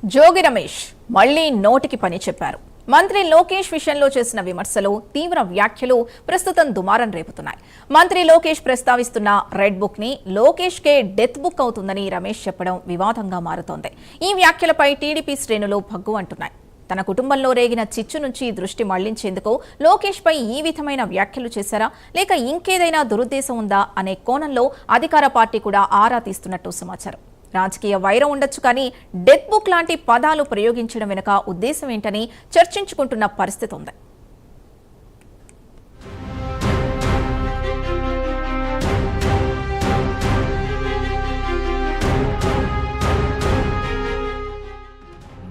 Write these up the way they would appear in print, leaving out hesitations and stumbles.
జోగి రమేష్ మళ్లీ నోటికి పని చెప్పారు. మంత్రి లోకేష్ విషయంలో చేసిన విమర్శలు, తీవ్ర వ్యాఖ్యలు ప్రస్తుతం దుమారం రేపుతున్నాయి. మంత్రి లోకేష్ ప్రస్తావిస్తున్న రెడ్ బుక్ ని లోకేష్ కే డెత్ బుక్ అవుతుందని రమేష్ చెప్పడం వివాదంగా మారుతోంది. ఈ వ్యాఖ్యలపై టీడీపీ శ్రేణులు భగ్గు అంటున్నాయి. తన కుటుంబంలో రేగిన చిచ్చు నుంచి దృష్టి మళ్లించేందుకు లోకేష్ పై ఈ విధమైన వ్యాఖ్యలు చేశారా, లేక ఇంకేదైనా దురుద్దేశం ఉందా అనే కోణంలో అధికార పార్టీ కూడా ఆరా తీస్తున్నట్టు సమాచారం. రాజకీయ వైరం ఉండొచ్చు, కానీ డెత్ బుక్ లాంటి పదాలు ప్రయోగించడం వెనుక ఉద్దేశం ఏంటని చర్చించుకుంటున్న పరిస్థితి ఉంది.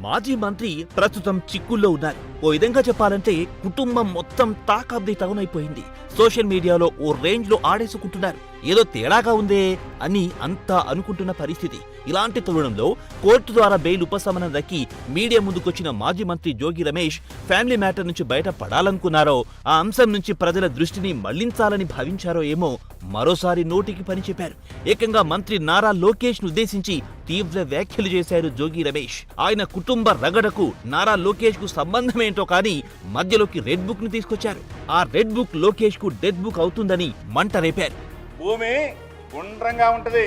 మాజీ మంత్రి ప్రస్తుతం చిక్కుల్లో ఉన్నారు. ఓ విధంగా చెప్పాలంటే కుటుంబం మొత్తం టాక్ ఆఫ్ ది టౌన్ అయిపోయింది. సోషల్ మీడియాలో ఓ రేంజ్ లో ఆడేసుకుంటున్నారు. ఏదో తేడాగా ఉందే అని అంతా అనుకుంటున్న పరిస్థితి. ఇలాంటి తరుణంలో కోర్టు ద్వారా బెయిల్ ఉపశమనం దక్కి మీడియా ముందుకొచ్చిన మాజీ మంత్రి జోగి రమేష్ ఫ్యామిలీ మ్యాటర్ నుంచి బయట పడాలనుకున్నారో, ఆ అంశం నుంచి ప్రజల దృష్టిని మళ్లించాలని భావించారో ఏమో మరోసారి నోటికి పని చెప్పారు. ఏకంగా మంత్రి నారా లోకేష్ ను ఉద్దేశించి తీవ్ర వ్యాఖ్యలు చేశారు జోగి రమేష్. ఆయన కుటుంబ రగడకు నారా లోకేష్ కు సంబంధమేంటో కానీ మధ్యలోకి రెడ్ బుక్ ను తీసుకొచ్చారు. ఆ రెడ్ బుక్ లోకేష్ కు డెత్ బుక్ అవుతుందని మంట రేపారు. భూమి గుండ్రంగా ఉంటది,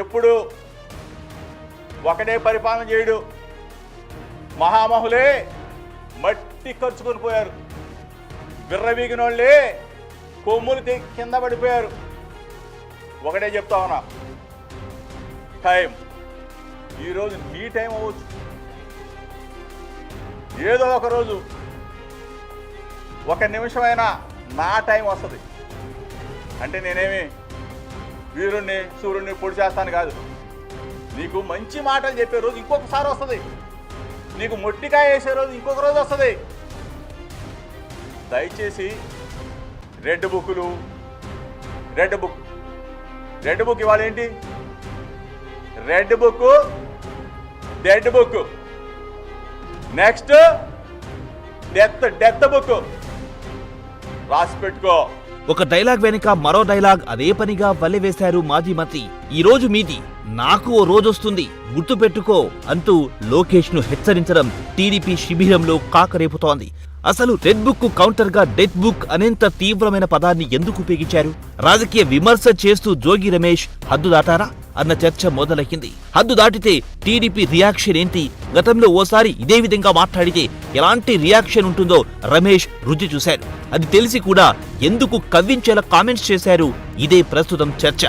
ఎప్పుడు ఒకటే పరిపాలన చేయడు. మహామహులే మట్టి ఖర్చుకొని పోయారు, విర్రవీగినోళ్లే కొమ్ములు కింద పడిపోయారు. ఒకటే చెప్తా ఉన్నా, టైం ఈరోజు నీ టైం అవ్వచ్చు, ఏదో ఒక రోజు ఒక నిమిషమైనా నా టైం వస్తుంది. అంటే నేనేమి వీరుణ్ణి సూర్యుడిని పొడి చేస్తాను కాదు. నీకు మంచి మాటలు చెప్పే రోజు ఇంకొకసారి వస్తుంది, నీకు మొట్టికాయ వేసే రోజు ఇంకొక రోజు వస్తుంది. దయచేసి రెడ్ బుక్ ఇవాళ ఏంటి? Red book, dead book, next death book రాసి పెట్టుకో. ఒక డైలాగ్ వెనుక మరో డైలాగ్ అదే పనిగా వల్లెవేశారు మాజీ మంత్రి. ఈ రోజు మీది, నాకు ఓ రోజొస్తుంది, గుర్తుపెట్టుకో అంటూ లోకేష్ ను హెచ్చరించడం టీడీపీ శిబిరంలో కాకరేపుతోంది. అసలు రెడ్ బుక్ కు కౌంటర్ గా డెత్ బుక్ అనేంత తీవ్రమైన పదాన్ని ఎందుకు ఉపయోగించారు? రాజకీయ విమర్శ చేస్తూ జోగి రమేష్ హద్దు దాటారా అన్న చర్చ మొదలైంది. హద్దు దాటితే టీడీపీ రియాక్షన్ ఏంటి? గతంలో ఓసారి ఇదే విధంగా మాట్లాడితే ఎలాంటి రియాక్షన్ ఉంటుందో రమేష్ రుచి చూశారు. అది తెలిసి కూడా ఎందుకు కవ్వించేలా కామెంట్స్ చేశారు? ఇదే ప్రస్తుతం చర్చ.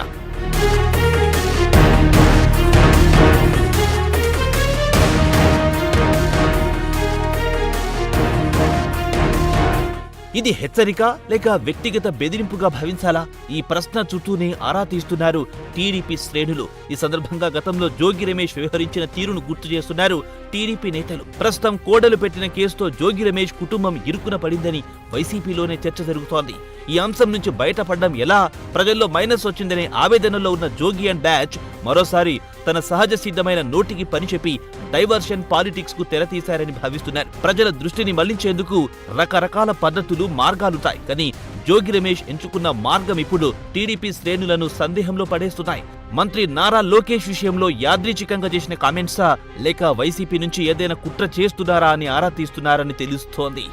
ఇది హెచ్చరిక లేక వ్యక్తిగత బెదిరింపుగా భావించాలా? ఈ ప్రశ్న చుట్టూనే ఆరా తీస్తున్నారు టీడీపీ శ్రేణులు. ఈ సందర్భంగా గతంలో జోగి రమేష్ వ్యవహరించిన తీరును గుర్తు చేస్తున్నారు టీడీపీ నేతలు. ప్రస్తుతం కోడలు పెట్టిన కేసుతో జోగి రమేష్ కుటుంబం ఇరుకున పడిందని వైసీపీలోనే చర్చ జరుగుతోంది. ఈ అంశం నుంచి బయటపడడం ఎలా? ప్రజల్లో మైనస్ వచ్చిందనే ఆవేదనలో ఉన్న జోగి అండ్ బ్యాచ్ మరోసారి తన సహజ సిద్ధమైన నోటికి పని చెప్పి డైవర్షన్ పాలిటిక్స్ కు తెరతీశారని భావిస్తున్నారు. ప్రజల దృష్టిని మళ్లించేందుకు రకరకాల పద్ధతులు, మార్గాలుంటాయి. కానీ జోగి రమేష్ ఎంచుకున్న మార్గం ఇప్పుడు టీడీపీ శ్రేణులను సందేహంలో పడేస్తున్నాయి. మంత్రి నారా లోకేష్ విషయంలో యాదృచ్ఛికంగా చేసిన కామెంట్సా, లేక వైసీపీ నుంచి ఏదైనా కుట్ర చేస్తున్నారా అని ఆరా తీస్తున్నారని తెలుస్తోంది.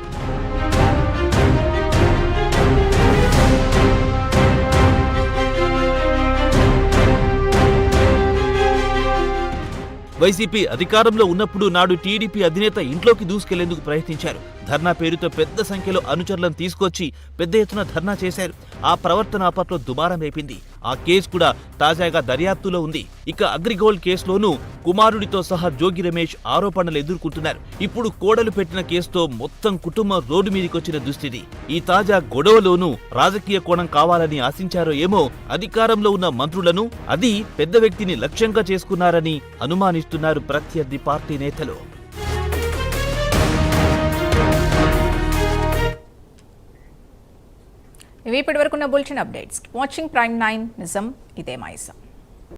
వైసీపీ అధికారంలో ఉన్నప్పుడు నాడు టీడీపీ అధినేత ఇంట్లోకి దూసుకెళ్లేందుకు ప్రయత్నించారు. ధర్నా పేరుతో పెద్ద సంఖ్యలో అనుచరులను తీసుకొచ్చి పెద్ద ఎత్తున ధర్నా చేశారు. ఆ ప్రవర్తన అప్పట్లో దుమారం రేపింది. ఆ కేసు కూడా తాజాగా దర్యాప్తులో ఉంది. ఇక అగ్రిగోల్డ్ కేసులోనూ కుమారుడితో సహా జోగి రమేష్ ఆరోపణలు ఎదుర్కొంటున్నారు. ఇప్పుడు కోడలు పెట్టిన కేసుతో మొత్తం కుటుంబం రోడ్డు మీదకొచ్చిన దుస్థితి. ఈ తాజా గొడవలోనూ రాజకీయ కోణం కావాలని ఆశించారో ఏమో అధికారంలో ఉన్న మంత్రులను, అది పెద్ద వ్యక్తిని లక్ష్యంగా చేసుకున్నారని అనుమానిస్తున్నారు ప్రత్యర్థి పార్టీ నేతలు. ఇవి ఇప్పటివరకున్న బులెటిన్ అప్డేట్స్. వాచింగ్ ప్రైమ్ 9 నిజం ఇదే మైసం.